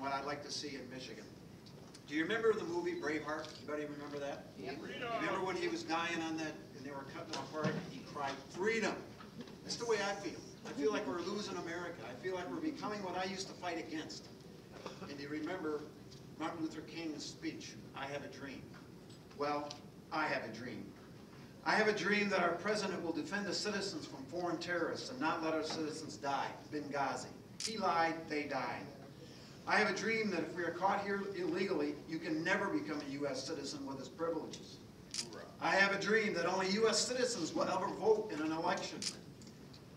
what I'd like to see in Michigan. Do you remember the movie Braveheart? Anybody remember that? Yep. Remember when he was dying on that, and they were cutting him apart, and he cried, "Freedom!" That's the way I feel. I feel like we're losing America. I feel like we're becoming what I used to fight against. And do you remember Martin Luther King's speech, "I have a dream"? Well, I have a dream. I have a dream that our president will defend the citizens from foreign terrorists and not let our citizens die. Benghazi. He lied, they died. I have a dream that if we are caught here illegally, you can never become a U.S. citizen with his privileges. I have a dream that only U.S. citizens will ever vote in an election.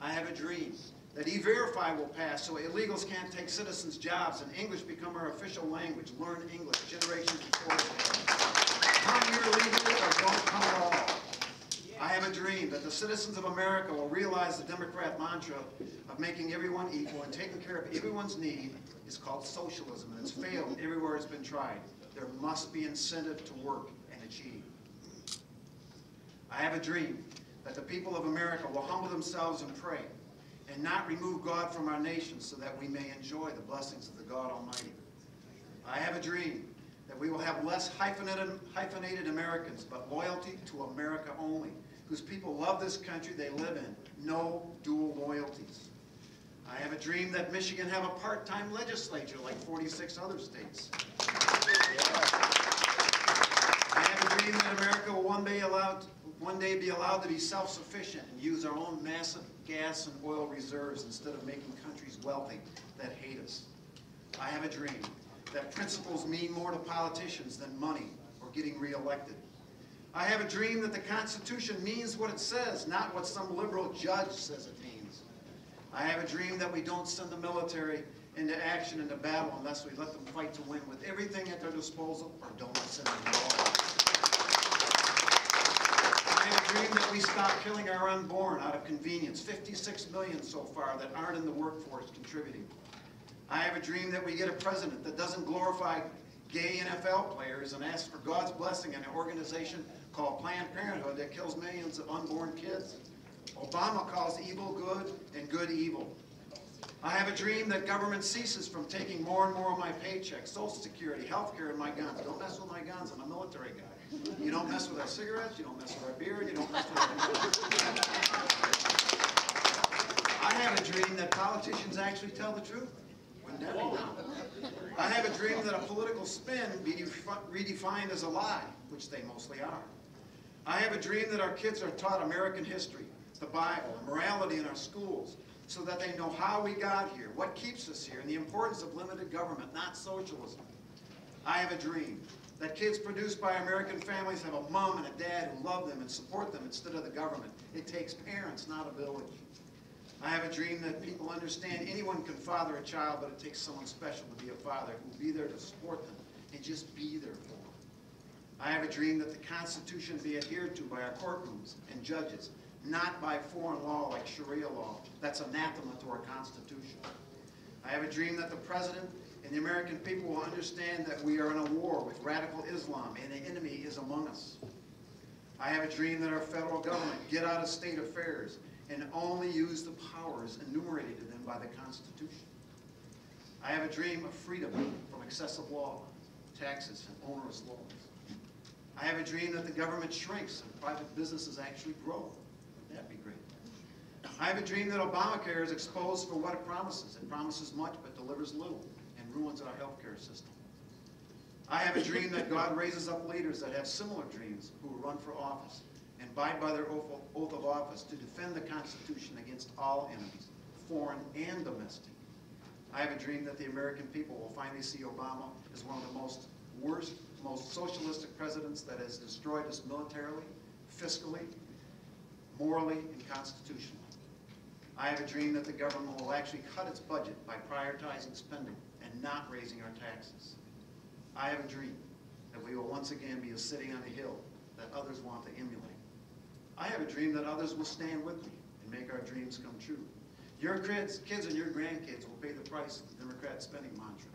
I have a dream that E-Verify will pass so illegals can't take citizens' jobs and English become our official language. Learn English, generations before us. Come here legally or don't come at all. I have a dream that the citizens of America will realize the Democrat mantra of making everyone equal and taking care of everyone's need is called socialism, and it's failed everywhere it's been tried. There must be incentive to work and achieve. I have a dream that the people of America will humble themselves and pray and not remove God from our nation so that we may enjoy the blessings of the God Almighty. I have a dream that we will have less hyphenated Americans, but loyalty to America only, whose people love this country they live in. No dual loyalties. I have a dream that Michigan have a part-time legislature like 46 other states. I have a dream that America will one day be allowed to be self-sufficient and use our own massive gas and oil reserves instead of making countries wealthy that hate us. I have a dream that principles mean more to politicians than money or getting reelected. I have a dream that the Constitution means what it says, not what some liberal judge says it means. I have a dream that we don't send the military into action, into battle, unless we let them fight to win with everything at their disposal, or don't send them at all. I have a dream that we stop killing our unborn out of convenience, 56 million so far that aren't in the workforce contributing. I have a dream that we get a president that doesn't glorify gay NFL players and asks for God's blessing in an organization called Planned Parenthood that kills millions of unborn kids. Obama calls evil good and good evil. I have a dream that government ceases from taking more and more of my paychecks, Social Security, health care, and my guns. Don't mess with my guns, I'm a military guy. You don't mess with our cigarettes, you don't mess with our beer, you don't mess with our... I have a dream that politicians actually tell the truth. Wouldn't that be now? I have a dream that a political spin be redefined as a lie, which they mostly are. I have a dream that our kids are taught American history, the Bible, and morality in our schools, so that they know how we got here, what keeps us here, and the importance of limited government, not socialism. I have a dream that kids produced by American families have a mom and a dad who love them and support them instead of the government. It takes parents, not a village. I have a dream that people understand anyone can father a child, but it takes someone special to be a father who will be there to support them and just be there for them. I have a dream that the Constitution be adhered to by our courtrooms and judges, not by foreign law like Sharia law. That's anathema to our Constitution. I have a dream that the President and the American people will understand that we are in a war with radical Islam and the enemy is among us. I have a dream that our federal government get out of state affairs and only use the powers enumerated to them by the Constitution. I have a dream of freedom from excessive law, taxes, and onerous laws. I have a dream that the government shrinks and private businesses actually grow. Wouldn't that be great? I have a dream that Obamacare is exposed for what it promises. It promises much but delivers little and ruins our healthcare system. I have a dream that God raises up leaders that have similar dreams who will run for office and abide by their oath of office to defend the Constitution against all enemies, foreign and domestic. I have a dream that the American people will finally see Obama as one of the most socialistic presidents that has destroyed us militarily, fiscally, morally, and constitutionally. I have a dream that the government will actually cut its budget by prioritizing spending and not raising our taxes. I have a dream that we will once again be a city on a hill that others want to emulate. I have a dream that others will stand with me and make our dreams come true. Your kids and your grandkids will pay the price of the Democrat spending mantra.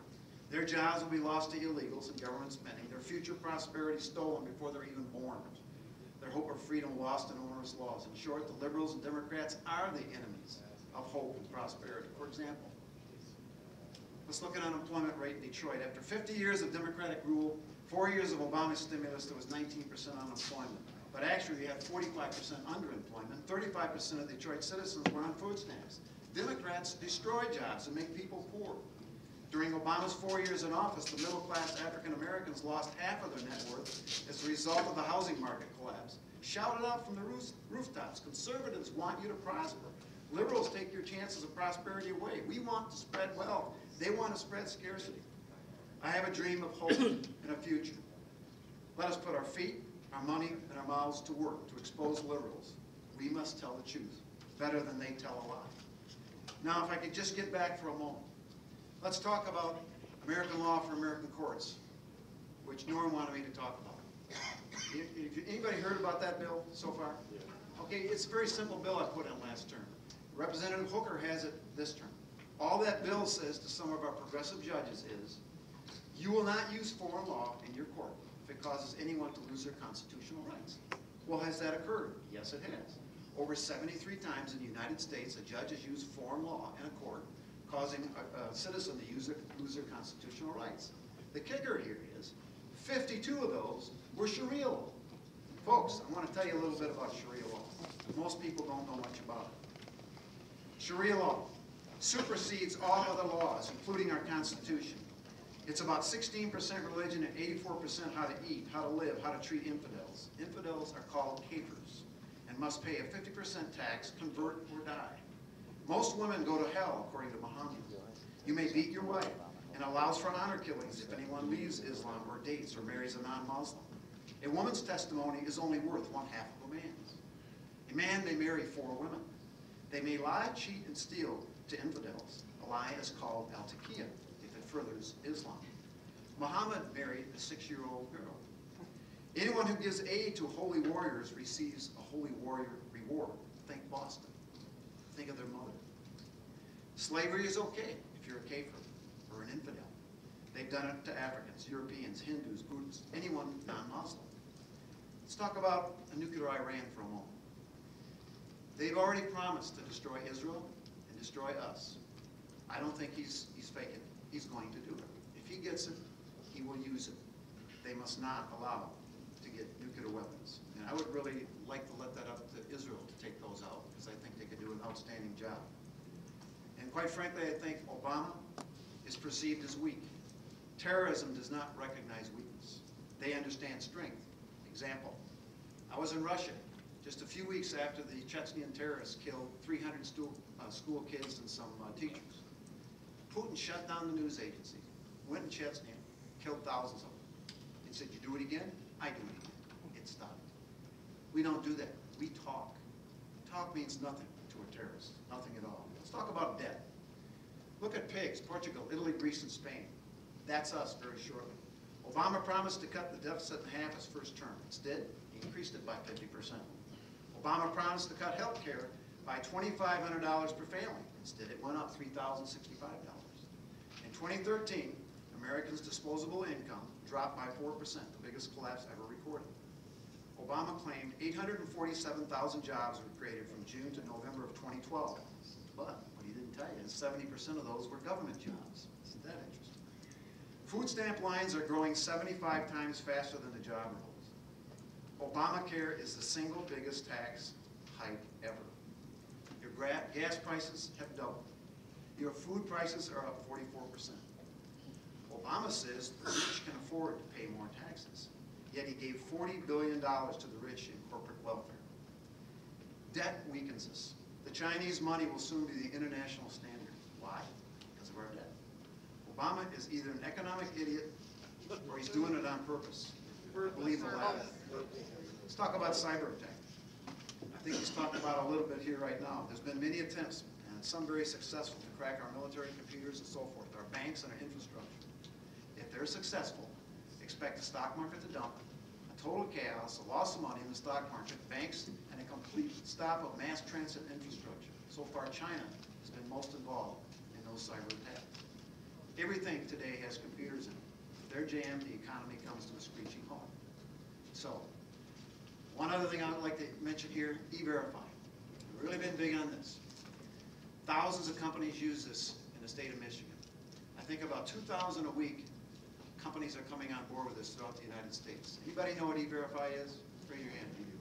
Their jobs will be lost to illegals and government spending. Their future prosperity stolen before they're even born. Their hope of freedom lost in onerous laws. In short, the liberals and Democrats are the enemies of hope and prosperity. For example, Let's look at unemployment rate in Detroit. After 50 years of Democratic rule, 4 years of Obama stimulus, there was 19% unemployment. But actually, we had 45% underemployment. 35% of Detroit citizens were on food stamps. Democrats destroy jobs and make people poor. During Obama's 4 years in office, the middle-class African Americans lost half of their net worth as a result of the housing market collapse. Shout it out from the rooftops. Conservatives want you to prosper. Liberals take your chances of prosperity away. We want to spread wealth. They want to spread scarcity. I have a dream of hope and a future. Let us put our feet, our money, and our mouths to work to expose liberals. We must tell the truth, better than they tell a lie. Now, if I could just get back for a moment. Let's talk about American law for American courts, which Norm wanted me to talk about. Anybody heard about that bill so far? Okay, it's a very simple bill I put in last term. Representative Hooker has it this term. All that bill says to some of our progressive judges is, you will not use foreign law in your court if it causes anyone to lose their constitutional rights. Well, has that occurred? Yes, it has. Over 73 times in the United States, a judge has used foreign law in a court, causing a citizen to lose their constitutional rights. The kicker here is 52 of those were Sharia law. Folks, I want to tell you a little bit about Sharia law. Most people don't know much about it. Sharia law supersedes all other laws, including our Constitution. It's about 16% religion and 84% how to eat, how to live, how to treat infidels. Infidels are called kafirs and must pay a 50% tax, convert, or die. Most women go to hell, according to Muhammad. You may beat your wife, and allows for honor killings if anyone leaves Islam or dates or marries a non-Muslim. A woman's testimony is only worth one half of a man's. A man may marry 4 women. They may lie, cheat, and steal to infidels. A lie is called al-taqiyya if it furthers Islam. Muhammad married a 6-year-old girl. Anyone who gives aid to holy warriors receives a holy warrior reward. Think Boston. Think of their mother. Slavery is okay if you're a kafir or an infidel. They've done it to Africans, Europeans, Hindus, Buddhists, anyone non-Muslim. Let's talk about a nuclear Iran for a moment. They've already promised to destroy Israel and destroy us. I don't think he's faking it. He's going to do it. If he gets it, he will use it. They must not allow to get nuclear weapons. And I would really like to let that up to Israel to take those out, because I think they could do an outstanding job. And quite frankly, I think Obama is perceived as weak. Terrorism does not recognize weakness. They understand strength. Example, I was in Russia just a few weeks after the Chechen terrorists killed 300 school kids and some teachers. Putin shut down the news agency, went in Chechnya, killed thousands of them. He said, you do it again? I do it again. It stopped. We don't do that. We talk. Talk means nothing to a terrorist, nothing at all. Let's talk about debt. Look at pigs, Portugal, Italy, Greece, and Spain. That's us very shortly. Obama promised to cut the deficit in half his first term. Instead, he increased it by 50%. Obama promised to cut health care by $2,500 per family. Instead, it went up $3,065. In 2013, Americans' disposable income dropped by 4%, the biggest collapse ever recorded. Obama claimed 847,000 jobs were created from June to November of 2012. But what he didn't tell you is 70% of those were government jobs. Isn't that interesting? Food stamp lines are growing 75 times faster than the job rolls. Obamacare is the single biggest tax hike ever. Your gas prices have doubled. Your food prices are up 44%. Obama says the rich can afford to pay more taxes, yet he gave $40 billion to the rich in corporate welfare. Debt weakens us. The Chinese money will soon be the international standard. Why? Because of our debt. Obama is either an economic idiot or he's doing it on purpose. Believe the latter. Let's talk about cyber attack. I think he's talked about a little bit here right now. There's been many attempts, and some very successful, to crack our military computers and so forth, our banks and our infrastructure. If they're successful, expect the stock market to dump, a total chaos, a loss of money in the stock market, banks, and a complete stop of mass transit infrastructure. So far, China has been most involved in those cyber attacks. Everything today has computers in it. If they're jammed, the economy comes to a screeching halt. So, one other thing I would like to mention here, E-Verify. We've really been big on this. Thousands of companies use this in the state of Michigan. I think about 2,000 a week companies are coming on board with this throughout the United States. Anybody know what E-Verify is? Raise your hand if you do.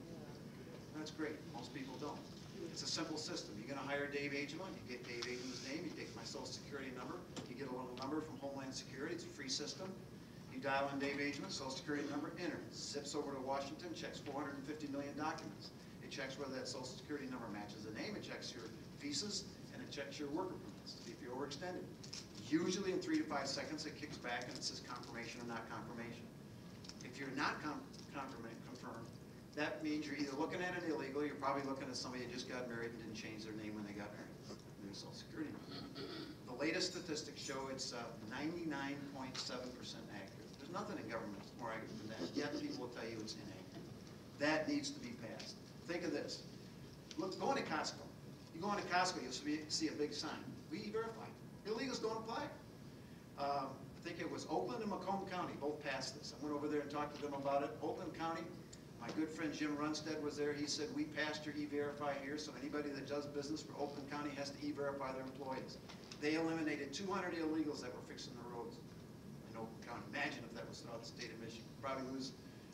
That's great. Most people don't. It's a simple system. You're going to hire Dave Agema. You get Dave Agema's name. You take my social security number. You get a little number from Homeland Security. It's a free system. You dial in Dave Agema's social security number, enter. Zips over to Washington, checks 450 million documents. It checks whether that social security number matches the name. It checks your visas, and it checks your worker permits to see if you're overextended. Usually in 3 to 5 seconds, it kicks back and it says confirmation or not confirmation. If you're not confirmed, that means you're either looking at it illegal, you're probably looking at somebody who just got married and didn't change their name when they got married, their social security number. The latest statistics show it's 99.7% accurate. There's nothing in government that's more accurate than that, yet people will tell you it's inaccurate. That needs to be passed. Think of this. Look, go into Costco. You go into Costco, you'll see a big sign. We E-Verify. Illegals don't apply. I think it was Oakland and Macomb County both passed this. I went over there and talked to them about it. Oakland County, my good friend Jim Runstead was there. He said, we passed your E-Verify here, so anybody that does business for Oakland County has to E-Verify their employees. They eliminated 200 illegals that were fixing the roads in Oakland County. Imagine if that was throughout the state of Michigan. Probably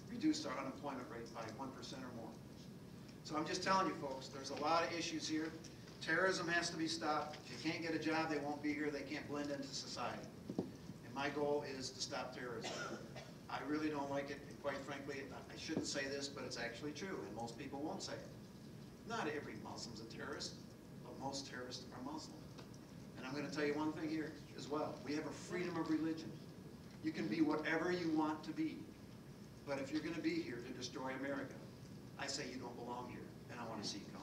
reduced our unemployment rate by 1% or more. So I'm just telling you folks, there's a lot of issues here. Terrorism has to be stopped. If you can't get a job, they won't be here. They can't blend into society. And my goal is to stop terrorism. I really don't like it, and quite frankly, I shouldn't say this, but it's actually true, and most people won't say it. Not every Muslim's a terrorist, but most terrorists are Muslim. And I'm going to tell you one thing here as well. We have a freedom of religion. You can be whatever you want to be, but if you're going to be here to destroy America, I say you don't belong here, and I want to see you.